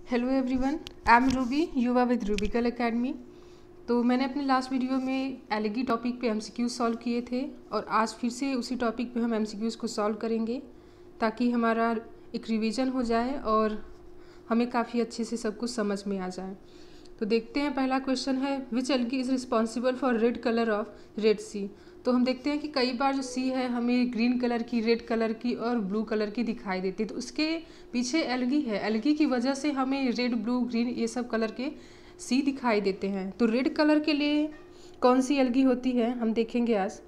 Hello everyone, I am Ruby, you are with Rubical academy. तो मैंने अपने लास्ट वीडियो में एलगी टॉपिक पे एमसीक्यूज सॉल्व किए थे और आज फिर से उसी टॉपिक पे हम एमसीक्यूज को सॉल्व करेंगे ताकि हमारा एक रिवीजन हो जाए और हमें काफ़ी अच्छे से सब कुछ समझ में आ जाए। तो देखते हैं, पहला क्वेश्चन है which algae is responsible for red colour of Red Sea. तो हम देखते हैं कि कई बार जो सी है हमें ग्रीन कलर की, रेड कलर की और ब्लू कलर की दिखाई देती है। तो उसके पीछे एलगी है, एलगी की वजह से हमें रेड, ब्लू, ग्रीन ये सब कलर के सी दिखाई देते हैं। तो रेड कलर के लिए कौन सी एलगी होती है हम देखेंगे आज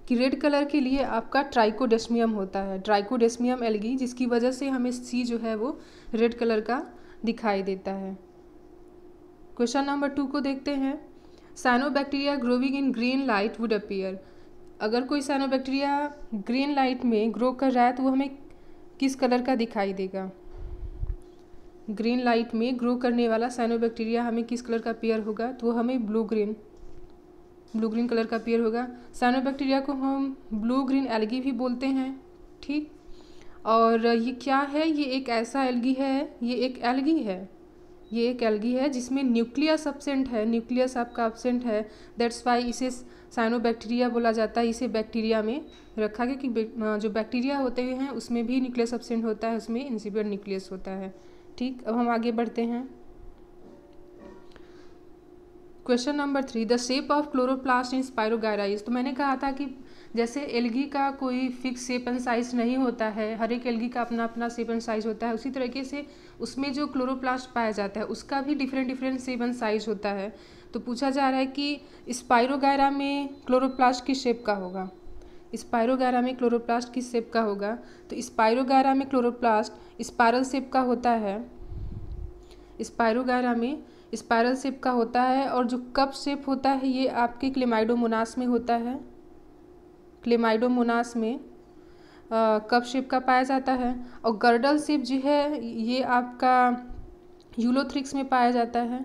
कि रेड कलर के लिए आपका ट्राइकोडेस्मियम होता है, ट्राइकोडेस्मियम एलगी, जिसकी वजह से हमें सी जो है वो रेड कलर का दिखाई देता है। क्वेश्चन नंबर 2 को देखते हैं। Cyanobacteria growing in green light would appear. अगर कोई साइनोबैक्टीरिया ग्रीन लाइट में ग्रो कर रहा है तो वो हमें किस कलर का दिखाई देगा? ग्रीन लाइट में ग्रो करने वाला साइनोबैक्टीरिया हमें किस कलर का अपीयर होगा? तो वो हमें ब्लू ग्रीन कलर का अपीयर होगा। साइनोबैक्टीरिया को हम ब्लू ग्रीन एल्गी भी बोलते हैं, ठीक। और ये क्या है? ये एक ऐसा एल्गी है, ये एक एल्गी है जिसमें न्यूक्लियस एब्सेंट है, न्यूक्लियस आपका एब्सेंट है। दैट्स वाई इसे साइनोबैक्टीरिया बोला जाता है। इसे बैक्टीरिया में रखा गया कि जो बैक्टीरिया होते हैं उसमें भी न्यूक्लियस एब्सेंट होता है, उसमें इंसिपिएंट न्यूक्लियस होता है, ठीक। अब हम आगे बढ़ते हैं। Question number 3, the shape of chloroplast in spirogyra is. तो मैंने कहा था कि जैसे एल्गी का कोई फिक्स शेप एंड साइज नहीं होता है, हर एक एल्गी का अपना अपना शेप एंड साइज होता है, उसी तरीके से उसमें जो क्लोरोप्लास्ट पाया जाता है उसका भी डिफरेंट शेप एंड साइज होता है। तो पूछा जा रहा है कि स्पायरोगायरा में क्लोरोप्लास्ट किस शेप का होगा? स्पायरोगायरा में क्लोरोप्लास्ट किस शेप का होगा? तो स्पायरोगायरा में क्लोरोप्लास्ट स्पायरल शेप का होता है। स्पायरोगायरा में स्पायरल शेप का होता है और जो कप शेप होता है ये आपके क्लेमाइडोमोनास में होता है। क्लेमाइडोमोनास में कप शेप का पाया जाता है। और गर्डल शेप जो है ये आपका यूलोथ्रिक्स में पाया जाता है।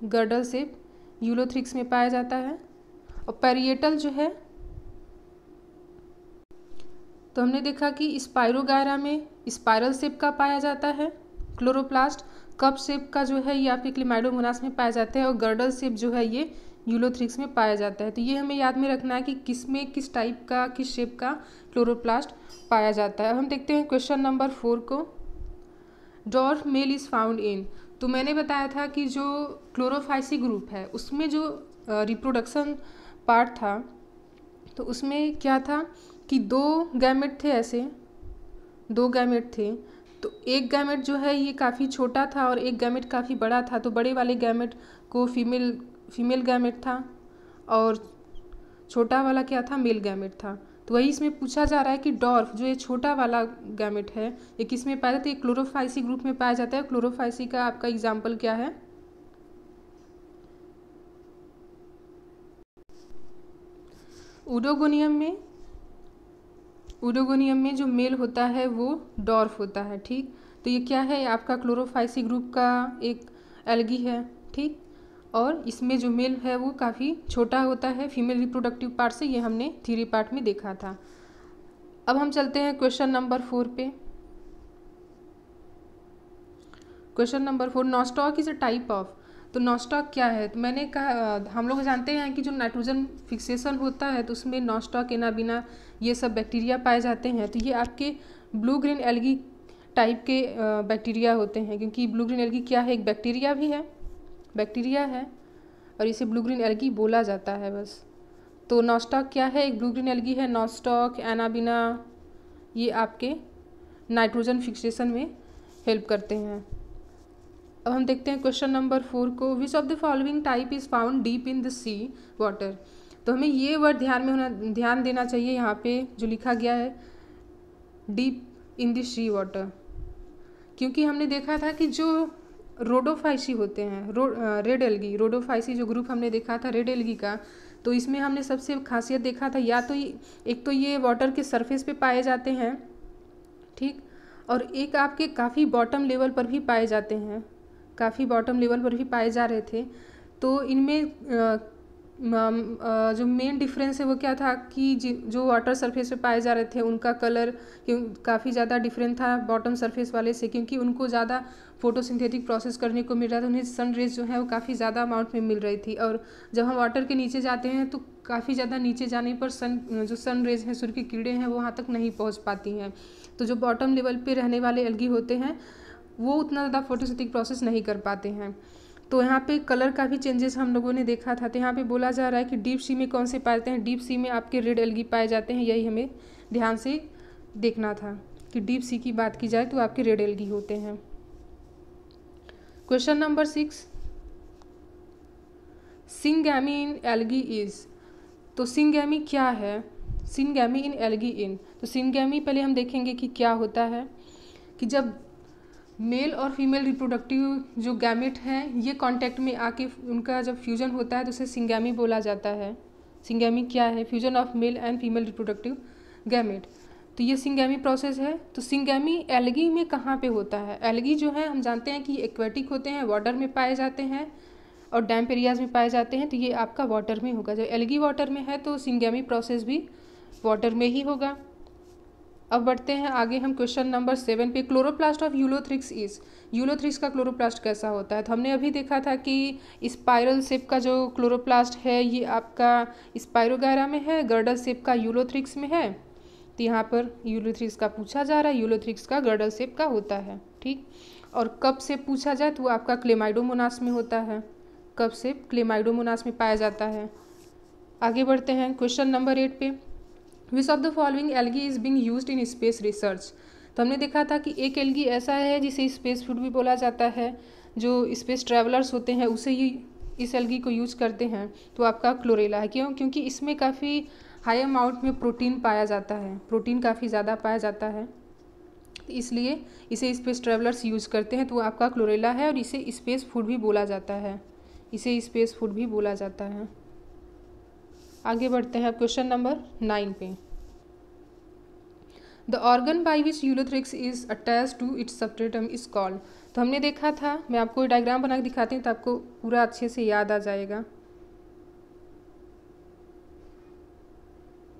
गर्डल शेप यूलोथ्रिक्स में पाया जाता है। और पैरिएटल जो है, तो हमने देखा कि स्पायरोगायरा में स्पायरल शेप का पाया जाता है क्लोरोप्लास्ट, कप शेप का जो है ये आपके क्लेमाइडोमोनास में पाया जाता है और गर्डल शेप जो है ये यूलोथ्रिक्स में पाया जाता है। तो ये हमें याद में रखना है कि किस टाइप का, किस शेप का क्लोरोप्लास्ट पाया जाता है। अब हम देखते हैं क्वेश्चन नंबर 4 को। डॉर्फ मेल इज़ फाउंड इन। तो मैंने बताया था कि जो क्लोरोफाइसी ग्रुप है उसमें जो रिप्रोडक्शन पार्ट था तो उसमें क्या था कि 2 गैमेट थे, ऐसे 2 गैमेट थे। तो एक गैमेट जो है ये काफ़ी छोटा था और एक गैमेट काफ़ी बड़ा था। तो बड़े वाले गैमेट को फीमेल गैमेट था और छोटा वाला क्या था? मेल गैमेट था। तो वही इसमें पूछा जा रहा है कि डॉर्फ जो ये छोटा वाला गैमेट है ये किस में पाया जाता है? ये क्लोरोफाइसी ग्रुप में पाया जाता है। क्लोरोफाइसी का आपका एग्जाम्पल क्या है? उडोगोनियम में जो मेल होता है वो डॉर्फ होता है, ठीक। तो ये क्या है? आपका क्लोरोफाइसी ग्रुप का एक एल्गी है, ठीक। और इसमें जो मेल है वो काफ़ी छोटा होता है फीमेल रिप्रोडक्टिव पार्ट से, ये हमने थ्योरी पार्ट में देखा था। अब हम चलते हैं क्वेश्चन नंबर 4 पे। Question number 4, nostoc is a type of. तो नॉस्टॉक क्या है? तो मैंने कहा, हम लोग जानते हैं कि जो नाइट्रोजन फिक्सेशन होता है तो उसमें नॉस्टॉक, एनाबिना, ये सब बैक्टीरिया पाए जाते हैं। तो ये आपके ब्लू ग्रीन एल्गी टाइप के बैक्टीरिया होते हैं, क्योंकि ब्लू ग्रीन एल्गी क्या है? एक बैक्टीरिया है और इसे ब्लू ग्रीन एल्गी बोला जाता है बस। तो नॉस्टॉक क्या है? एक ब्लू ग्रीन एल्गी है। नॉस्टॉक, एनाबिना ये आपके नाइट्रोजन फिक्सेशन में हेल्प करते हैं। अब हम देखते हैं क्वेश्चन नंबर 4 को। Which of the following type is found deep in the sea water. तो हमें ये वर्ड ध्यान देना चाहिए यहाँ पे जो लिखा गया है deep in the sea water, क्योंकि हमने देखा था कि जो रोडोफाइसी होते हैं, रेड एल्गी, रोडोफाइसी जो ग्रुप हमने देखा था रेड एल्गी का, तो इसमें हमने सबसे खासियत देखा था या तो एक तो ये वाटर के सरफेस पे पाए जाते हैं, ठीक। और एक आपके काफ़ी बॉटम लेवल पर भी पाए जाते हैं, काफ़ी बॉटम लेवल पर भी पाए जा रहे थे। तो इनमें जो मेन डिफरेंस है वो क्या था कि जो वाटर सरफेस पे पाए जा रहे थे उनका कलर काफ़ी ज़्यादा डिफरेंट था बॉटम सरफेस वाले से, क्योंकि उनको ज़्यादा फोटोसिंथेटिक प्रोसेस करने को मिल रहा था, उन्हें सन रेज जो है वो काफ़ी ज़्यादा अमाउंट में मिल रही थी। और जब हम वाटर के नीचे जाते हैं तो काफ़ी ज़्यादा नीचे जाने पर जो सन रेज हैं, सूर्य की किरणें हैं, वो वहाँ तक नहीं पहुँच पाती हैं। तो जो बॉटम लेवल पे रहने वाले एल्गी होते हैं वो उतना ज़्यादा फोटोसिंथेटिक प्रोसेस नहीं कर पाते हैं। तो यहाँ पे कलर का भी चेंजेस हम लोगों ने देखा था। तो यहाँ पे बोला जा रहा है कि डीप सी में कौन से पाए जाते हैं, डीप सी में आपके रेड एल्गी पाए जाते हैं। यही हमें ध्यान से देखना था कि डीप सी की बात की जाए तो आपके रेड एल्गी होते हैं। Question number 6, syngamy in algae is. तो सिंगैमी क्या है, सिंगैमी इन एल्गी इन। तो सिंगैमी पहले हम देखेंगे कि क्या होता है, कि जब मेल और फीमेल रिप्रोडक्टिव जो गैमेट हैं ये कांटेक्ट में आके उनका जब फ्यूजन होता है तो उसे सिंगैमी बोला जाता है। सिंगैमी क्या है, fusion of male and female reproductive gamete. तो ये सिंगैमी प्रोसेस है। तो सिंगैमी एल्गी में कहाँ पे होता है? एल्गी जो है हम जानते हैं कि एक्वेटिक होते हैं, वाटर में पाए जाते हैं और डैम्प एरियाज में पाए जाते हैं। तो ये आपका वाटर में होगा। जब एल्गी वाटर में है तो सिंगैमी प्रोसेस भी वाटर में ही होगा। अब बढ़ते हैं आगे हम क्वेश्चन नंबर 7 पे। Chloroplast of Ulothrix is. Ulothrix का क्लोरोप्लास्ट कैसा होता है? तो हमने अभी देखा था कि स्पाइरल शेप का जो क्लोरोप्लास्ट है ये आपका स्पाइरोगायरा में है, गर्डल शेप का यूलोथ्रिक्स में है। तो यहाँ पर यूलोथ्रिक्स का पूछा जा रहा है, यूलोथ्रिक्स का गर्डल शेप का होता है, ठीक। और कब से पूछा जाए तो वो आपका क्लेमाइडोमोनास में होता है, कब से क्लेमाइडोमोनास में पाया जाता है। आगे बढ़ते हैं क्वेश्चन नंबर 8 पे। विच of the following algae is being used in space research. तो हमने देखा था कि एक एल्गी ऐसा है जिसे स्पेस फूड भी बोला जाता है, जो स्पेस ट्रैवलर्स होते हैं उसे ही इस एल्गी को यूज करते हैं। तो आपका क्लोरेला है। क्यों? क्योंकि इसमें काफ़ी हाई अमाउंट में प्रोटीन पाया जाता है, प्रोटीन काफ़ी ज़्यादा पाया जाता है, इसलिए इसे स्पेस ट्रैवलर्स यूज़ करते हैं। तो आपका क्लोरेला है और इसे स्पेस फूड भी बोला जाता है, इसे स्पेस फूड भी बोला जाता है। आगे बढ़ते हैं क्वेश्चन नंबर 9 पे। The organ by which ulothrix is attach to its substratum is called. तो हमने देखा था, मैं आपको डायग्राम बना के दिखाती हूँ तो आपको पूरा अच्छे से याद आ जाएगा,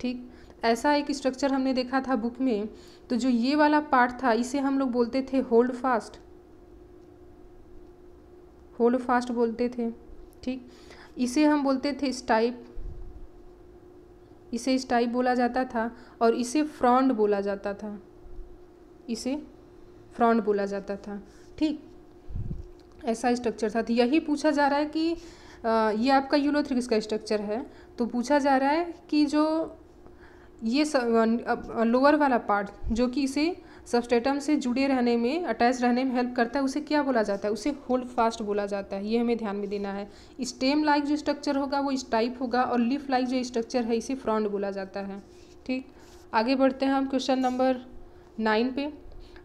ठीक। ऐसा एक स्ट्रक्चर हमने देखा था बुक में। तो जो ये वाला पार्ट था इसे हम लोग बोलते थे होल्ड फास्ट, होल्ड फास्ट बोलते थे, ठीक। इसे हम बोलते थे स्टाइप, इसे स्टाइप बोला जाता था। और इसे फ्रॉन्ड बोला जाता था, इसे फ्रॉन्ड बोला जाता था, ठीक। ऐसा स्ट्रक्चर था। तो यही पूछा जा रहा है कि ये आपका यूलोथ्रिक्स का स्ट्रक्चर है। तो पूछा जा रहा है कि जो ये लोअर वाला पार्ट जो कि इसे सबस्ट्रेटम से जुड़े रहने में, अटैच रहने में हेल्प करता है, उसे क्या बोला जाता है? उसे होल्ड फास्ट बोला जाता है। ये हमें ध्यान में देना है। स्टेम लाइक जो स्ट्रक्चर होगा वो स्टाइप होगा और लीफ लाइक जो स्ट्रक्चर है इसे फ्रॉन्ड बोला जाता है, ठीक। आगे बढ़ते हैं हम क्वेश्चन नंबर 9 पे।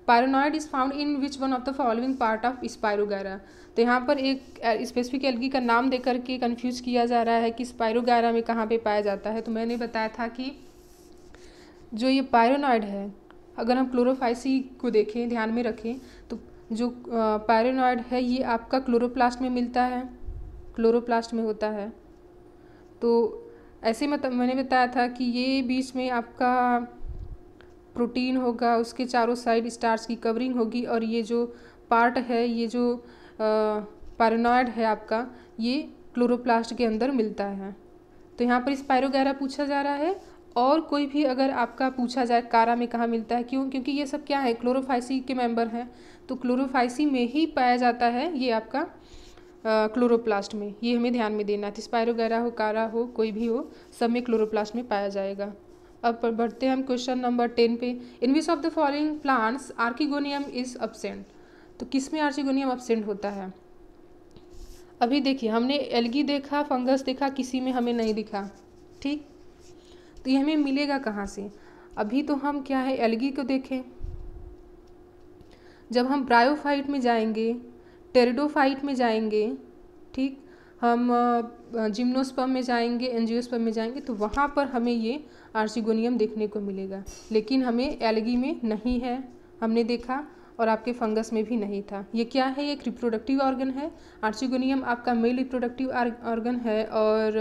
Pyrenoid is found in which one of the following part of spirogyra. तो यहाँ पर एक स्पेसिफिक एल्गी का नाम देकर के कन्फ्यूज किया जा रहा है कि स्पाइरोगायरा में कहाँ पे पाया जाता है। तो मैंने बताया था कि जो ये पायरोनॉइड है, अगर हम क्लोरोफाइसी को देखें, ध्यान में रखें, तो जो पायरोनॉइड है ये आपका क्लोरोप्लास्ट में मिलता है, क्लोरोप्लास्ट में होता है। तो ऐसे मैंने बताया था कि ये बीच में आपका प्रोटीन होगा, उसके चारों साइड स्टार्च की कवरिंग होगी और ये जो पार्ट है, ये जो पायरोनॉइड है आपका, ये क्लोरोप्लास्ट के अंदर मिलता है। तो यहाँ पर स्पाइरोगायरा पूछा जा रहा है। और कोई भी अगर आपका पूछा जाए कारा में कहाँ मिलता है, क्यों? क्योंकि ये सब क्या है, क्लोरोफाइसी के मेंबर हैं। तो क्लोरोफाइसी में ही पाया जाता है ये आपका क्लोरोप्लास्ट में, ये हमें ध्यान में देना है। स्पाइरोगायरा हो, कारा हो, कोई भी हो, सब में क्लोरोप्लास्ट में पाया जाएगा। अब बढ़ते हैं हम क्वेश्चन नंबर 10 पे। In which of the following plants archegonium is absent. तो किस में आर्किगोनियम एब्सेंट होता है? अभी देखिए, हमने एल्गी देखा, फंगस देखा, किसी में हमें नहीं दिखा, ठीक। तो ये हमें मिलेगा कहाँ से? अभी तो हम क्या है, एल्गी को देखें। जब हम ब्रायोफाइट में जाएंगे, टेरिडोफाइट में जाएंगे, ठीक, हम जिम्नोस्पर्म में जाएंगे, एंजियोस्पर्म में जाएंगे, तो वहाँ पर हमें ये आर्चिगोनियम देखने को मिलेगा। लेकिन हमें एल्गी में नहीं है, हमने देखा। और आपके फंगस में भी नहीं था। ये क्या है? एक रिप्रोडक्टिव ऑर्गन है। आर्चिगोनियम आपका मेल रिप्रोडक्टिव ऑर्गन है और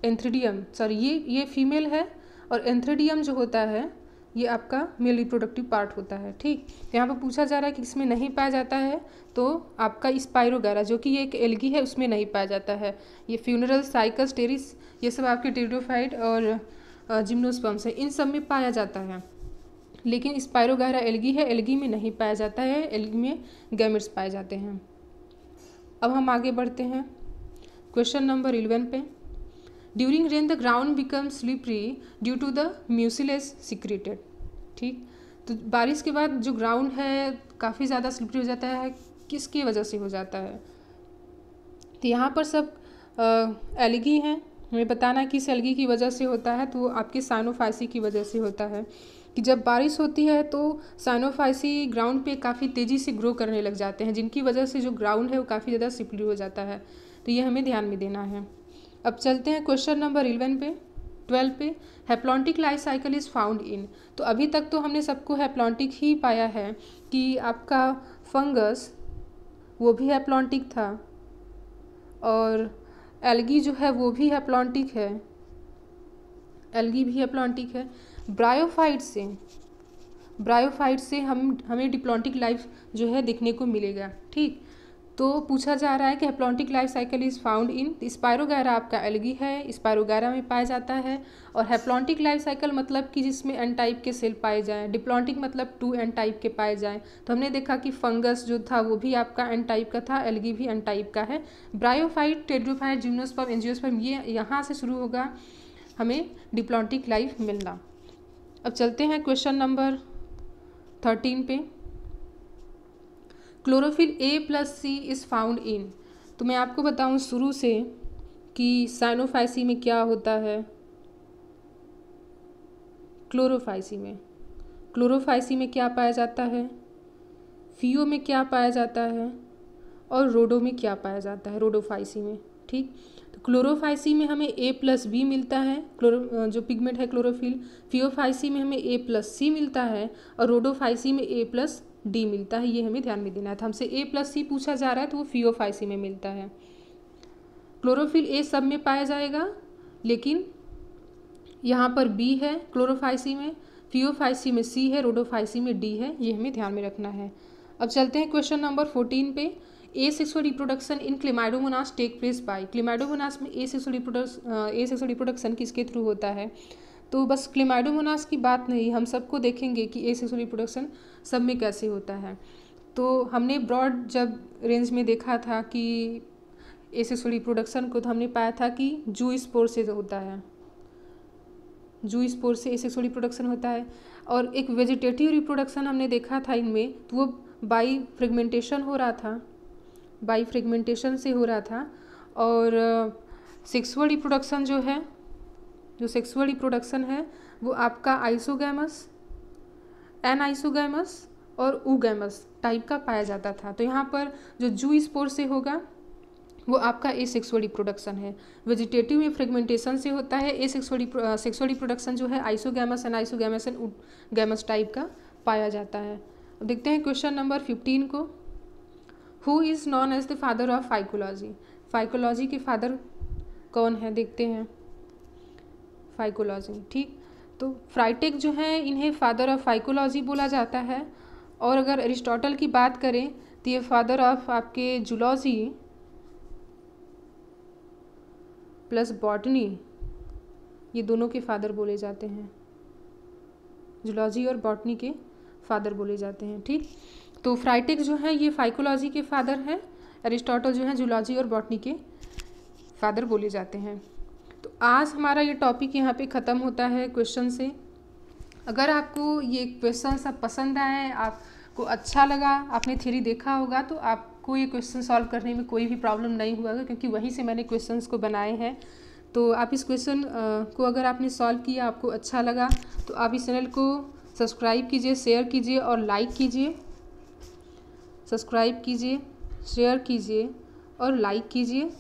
एंथ्रीडियम ये फीमेल है और एंथ्रीडियम जो होता है ये आपका मेल रिप्रोडक्टिव पार्ट होता है। ठीक, यहाँ पर पूछा जा रहा है कि इसमें नहीं पाया जाता है, तो आपका स्पाइरोगैरा जो कि ये एक एल्गी है उसमें नहीं पाया जाता है। ये फ्यूनरल, साइकस, टेरिस ये सब आपके टेरिडोफाइट और जिम्नोस्पर्म्स है, इन सब में पाया जाता है। लेकिन स्पाइरोगैरा एल्गी है, एल्गी में नहीं पाया जाता है, एल्गी में गैमेट्स पाए जाते हैं। अब हम आगे बढ़ते हैं क्वेश्चन नंबर 11 पे। During rain the ground become slippery due to the mucilage secreted. ठीक, तो बारिश के बाद जो ग्राउंड है काफ़ी ज़्यादा स्लिपरी हो जाता है, किसकी वजह से हो जाता है? तो यहाँ पर सब एल्गी हैं, हमें बताना है किस एल्गी की वजह से होता है। तो आपके साइनोफाइसी की वजह से होता है कि जब बारिश होती है तो साइनोफाइसी ग्राउंड पे काफ़ी तेज़ी से ग्रो करने लग जाते हैं, जिनकी वजह से जो ग्राउंड है वो काफ़ी ज़्यादा स्लिपरी हो जाता है। तो ये हमें ध्यान में देना है। अब चलते हैं क्वेश्चन नंबर 12 पे। Haplontic life cycle is found इन। तो अभी तक तो हमने सबको हैप्लॉन्टिक ही पाया है कि आपका फंगस वो भी हैप्लॉन्टिक था और एल्गी जो है वो भी हैप्लॉन्टिक है, एल्गी भी हैप्लॉन्टिक है। ब्रायोफाइट से हमें डिप्लॉन्टिक लाइफ जो है देखने को मिलेगा। ठीक, तो पूछा जा रहा है कि haplontic life cycle is found in. Spirogyra आपका एल्गी है, स्पाइरोगैरा में पाया जाता है। और हैप्लॉन्टिक लाइफ साइकिल मतलब कि जिसमें एन टाइप के सेल पाए जाएं, डिप्लॉन्टिक मतलब 2 एन टाइप के पाए जाएं। तो हमने देखा कि फंगस जो था वो भी आपका एन टाइप का था, एल्गी भी एन टाइप का है। ब्रायोफाइट, टेरिडोफाइट, जिम्नोस्पर्म, एंजियोस्पर्म ये यहाँ से शुरू होगा हमें डिप्लॉन्टिक लाइफ मिलना। अब चलते हैं क्वेश्चन नंबर 13 पे। क्लोरोफिल A+C इज़ फाउंड इन। तो मैं आपको बताऊं शुरू से कि साइनोफाइसी में क्या होता है। क्लोरोफाइसी में क्या पाया जाता है, फियो में क्या पाया जाता है और रोडो में क्या पाया जाता है, रोडोफाइसी में। ठीक, तो क्लोरोफाइसी में हमें A+B मिलता है, जो पिगमेंट है क्लोरोफिल। फियोफाइसी में हमें A+C मिलता है और रोडोफाइसी में A+D मिलता है। ये हमें ध्यान में देना है। तो हमसे A+C पूछा जा रहा है तो वो फियोफाइसी में मिलता है। क्लोरोफिल A सब में पाया जाएगा, लेकिन यहाँ पर B है क्लोरोफाइसी में, फियोफाइसी में C है, रोडोफाइसी में D है। ये हमें ध्यान में रखना है। अब चलते हैं क्वेश्चन नंबर 14 पे। Asexual reproduction in chlamydomonas take place by. Chlamydomonas में एसेक्सुअल रिप्रोडक्शन किसके थ्रू होता है? तो बस क्लेमाइडोमोनास की बात नहीं, हम सबको देखेंगे कि एसेक्सुअल रिप्रोडक्शन सब में कैसे होता है। तो हमने ब्रॉड जब रेंज में देखा था कि एसेक्सुअल रिप्रोडक्शन को, तो हमने पाया था कि जू स्पोर से होता है, जू स्पोर से एसेक्सुअल रिप्रोडक्शन होता है। और एक वेजिटेटिव रिप्रोडक्शन हमने देखा था इनमें, तो वो बाई फ्रेगमेंटेशन हो रहा था, बाई फ्रेगमेंटेशन से हो रहा था। और सेक्सुअल रिप्रोडक्शन जो सेक्सुअल रिप्रोडक्शन है वो आपका आइसोगैमस, एनाइसोगैमस और ऊगैमस टाइप का पाया जाता था। तो यहाँ पर जो जू स्पोर से होगा वो आपका एसेक्सुअल रिप्रोडक्शन है। वेजिटेटिव में फ्रेगमेंटेशन से होता है। सेक्सुअल रिप्रोडक्शन जो है isogamous, anisogamous and oogamous type का पाया जाता है। अब देखते हैं क्वेश्चन नंबर 15 को। Who is known as the father of phycology. Phycology के फादर कौन है देखते हैं। फाइकोलॉजी, ठीक, तो फ्राइटेक जो है इन्हें फादर ऑफ फाइकोलॉजी बोला जाता है। और अगर एरिस्टोटल की बात करें तो ये फादर ऑफ आपके जूलॉजी प्लस बॉटनी, ये दोनों के फादर बोले जाते हैं। जूलॉजी और बॉटनी के फादर बोले जाते हैं। ठीक, तो फ्राइटेक जो है ये फाइकोलॉजी के फादर हैं, एरिस्टोटल जो है जूलॉजी और बॉटनी के फादर बोले जाते हैं। तो आज हमारा ये टॉपिक यहाँ पे ख़त्म होता है क्वेश्चन से। अगर आपको ये क्वेश्चन सब पसंद आए, आपको अच्छा लगा, आपने थ्योरी देखा होगा, तो आपको ये क्वेश्चन सॉल्व करने में कोई भी प्रॉब्लम नहीं हुआ, क्योंकि वहीं से मैंने क्वेश्चंस को बनाए हैं। तो आप इस क्वेश्चन को अगर आपने सॉल्व किया, आपको अच्छा लगा, तो आप इस चैनल को सब्सक्राइब कीजिए, शेयर कीजिए और लाइक कीजिए। सब्सक्राइब कीजिए, शेयर कीजिए और लाइक कीजिए।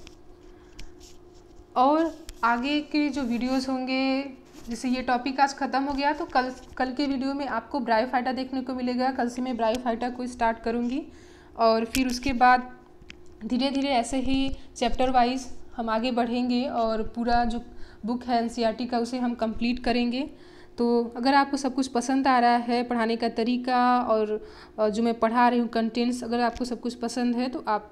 और आगे के जो वीडियोस होंगे जैसे ये टॉपिक आज ख़त्म हो गया तो कल के वीडियो में आपको ब्रायोफाइटा देखने को मिलेगा। कल से मैं ब्रायोफाइटा को स्टार्ट करूँगी और फिर उसके बाद धीरे धीरे ऐसे ही चैप्टर वाइज हम आगे बढ़ेंगे और पूरा जो बुक है एनसीईआरटी का उसे हम कंप्लीट करेंगे। तो अगर आपको सब कुछ पसंद आ रहा है, पढ़ाने का तरीका और जो मैं पढ़ा रही हूँ कंटेंट्स, अगर आपको सब कुछ पसंद है तो आप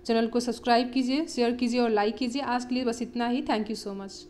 चैनल को सब्सक्राइब कीजिए, शेयर कीजिए और लाइक कीजिए। आज के लिए बस इतना ही। Thank you so much.